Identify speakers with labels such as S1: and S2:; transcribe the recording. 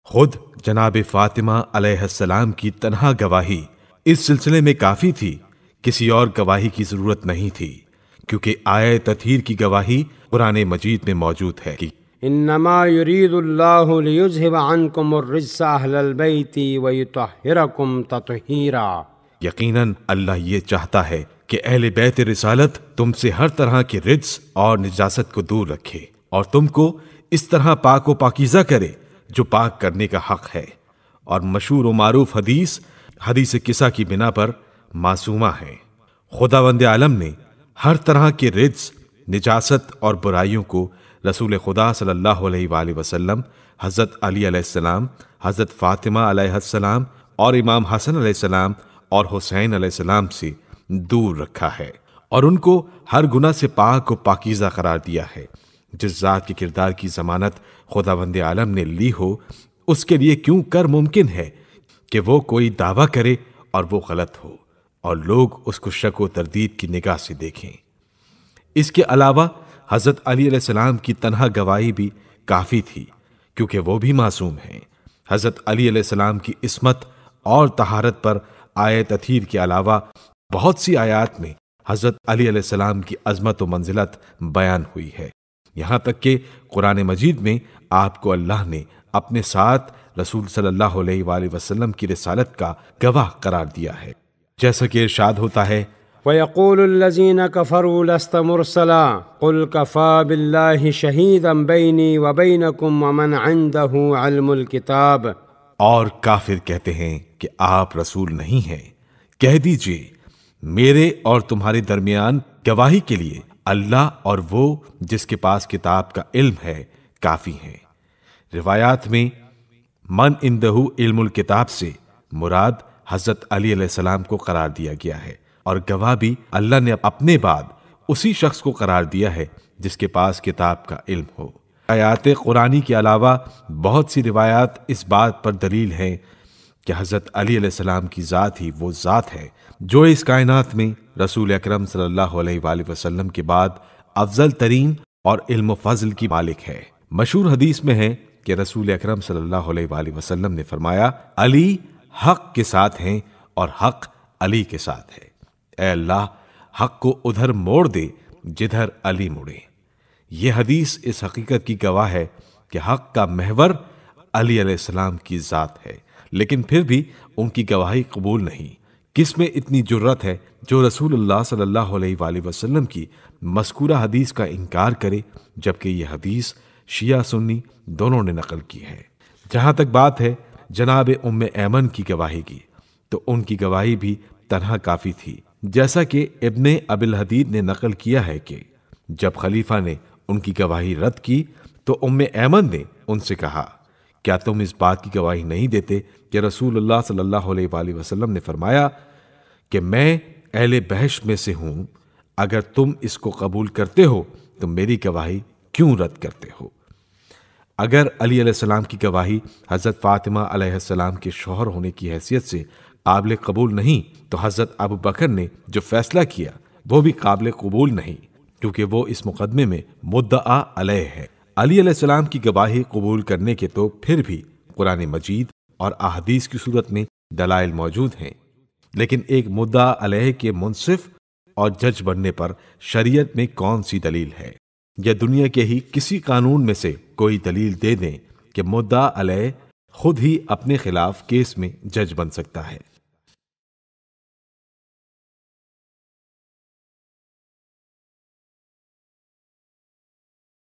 S1: خود جناب فاطمہ علیہ السلام کی تنہا گواہی اس سلسلے میں کافی تھی، کسی اور گواہی کی ضرورت نہیں تھی، کیونکہ آیہ تطہیر کی گواہی قرآن مجید میں موجود ہے کہ
S2: انما یرید اللہ لیذھب عنکم الرجس اہل البیت ویطہرکم تطہیرا،
S1: یقیناً اللہ یہ چاہتا ہے کہ اہل بیت رسالت تم سے ہر طرح کے رجس اور نجاست کو دور رکھے اور تم کو اس طرح پاک و پاکیزہ کرے جو پاک کرنے کا حق ہے، اور مشہور و معروف حدیث قصہ کی بنا پر معصومہ ہے۔ خداوند عالم نے ہر طرح کے رجس، نجاست اور برائیوں کو رسول خدا صلی اللہ علیہ وآلہ وسلم، حضرت علی علیہ السلام، حضرت فاطمہ علیہ السلام اور امام حسن علیہ السلام اور حسین علیہ السلام سے دور رکھا ہے، اور ان کو ہر گناہ سے پاک و پاکیزہ قرار دیا ہے۔ جس ذات کے کردار کی ضمانت خداوند عالم نے لی ہو، اس کے لیے کیوں کر ممکن ہے کہ وہ کوئی دعویٰ کرے اور وہ غلط ہو اور لوگ اس کو شک و تردید کی نگاہ سے دیکھیں۔ اس کے علاوہ حضرت علی علیہ السلام کی تنہا گواہی بھی کافی تھی، کیونکہ وہ بھی معصوم ہیں۔ حضرت علی علیہ السلام کی عصمت اور طہارت پر آیت تطہیر کے علاوہ بہت سی آیات میں حضرت علی علیہ السلام کی عظمت و منزلت بیان ہوئی ہے، یہاں تک کہ قرآن مجید میں آپ کو اللہ نے اپنے ساتھ رسول صلی اللہ علیہ وآلہ وسلم کی رسالت کا گواہ قرار دیا ہے، جیسا کہ ارشاد ہوتا ہے
S2: وَيَقُولُ الَّذِينَ كَفَرُوا لَسْتَ مُرْسَلًا قُلْ كَفَى بِاللَّهِ شَهِيدًا بَيْنِي وَبَيْنَكُمْ وَمَنْ عِنْدَهُ عِلْمُ الْكِتَابِ،
S1: اور کافر کہتے ہیں کہ آپ رسول نہیں ہیں، کہہ دیجئے میرے اور تمہارے درمیان گواہی کے لیے اللہ اور وہ جس کے پاس کتاب کا علم ہے کافی ہیں۔ روایات میں من عندہ علم الکتاب سے مراد حضرت علی علیہ السلام کو قرار دیا گیا ہے، اور گواہ بھی اللہ نے اپنے بعد اسی شخص کو قرار دیا ہے جس کے پاس کتاب کا علم ہو۔ آیات قرآنی کے علاوہ بہت سی روایات اس بات پر دلیل ہیں کہ حضرت علی علیہ السلام کی ذات ہی وہ ذات ہے جو اس کائنات میں رسول اکرم صلی اللہ علیہ وآلہ وسلم کے بعد افضل ترین اور علم و فضل کی مالک ہے۔ مشہور حدیث میں ہے کہ رسول اکرم صلی اللہ علیہ وآلہ وسلم نے فرمایا، علی حق کے ساتھ ہیں اور حق علی کے ساتھ ہے۔ اے اللہ، حق کو ادھر موڑ دے جدھر علی مڑے۔ یہ حدیث اس حقیقت کی گواہ ہے کہ حق کا محور علی علیہ السلام کی ذات ہے، لیکن پھر بھی ان کی گواہی قبول نہیں۔ کس میں اتنی جرت ہے جو رسول اللہ صلی اللہ علیہ وآلہ وسلم کی مذکورہ حدیث کا انکار کرے، جبکہ یہ حدیث شیعہ سنی دونوں نے نقل کی ہے۔ جہاں تک بات ہے جناب ام ایمن کی گواہی کی، تو ان کی گواہی بھی تنہا کافی تھی، جیسا کہ ابن ابی الحدید نے نقل کیا ہے کہ جب خلیفہ نے ان کی گواہی رد کی تو ام ایمن نے ان سے کہا، کیا تم اس بات کی گواہی نہیں دیتے کہ رسول اللہ صلی اللہ علیہ وآلہ وسلم نے فرمایا کہ میں اہل بہشت میں سے ہوں؟ اگر تم اس کو قبول کرتے ہو تو میری گواہی کیوں رد کرتے ہو؟ اگر علی علیہ السلام کی گواہی حضرت فاطمہ علیہ السلام کے شوہر ہونے کی حیثیت سے قابل قبول نہیں، تو حضرت ابو بکر نے جو فیصلہ کیا وہ بھی قابل قبول نہیں، کیونکہ وہ اس مقدمے میں مدعا علیہ ہے۔ علی علیہ السلام کی گواہی قبول کرنے کے تو پھر بھی قرآن مجید اور احادیث کی صورت میں دلائل موجود ہیں، لیکن ایک مدعا علیہ کے منصف اور جج بننے پر شریعت میں کون سی دلیل ہے؟ یا دنیا کے ہی کسی قانون میں سے کوئی دلیل دے دیں کہ مدعا علیہ خود ہی اپنے خلاف کیس میں جج بن سکتا ہے۔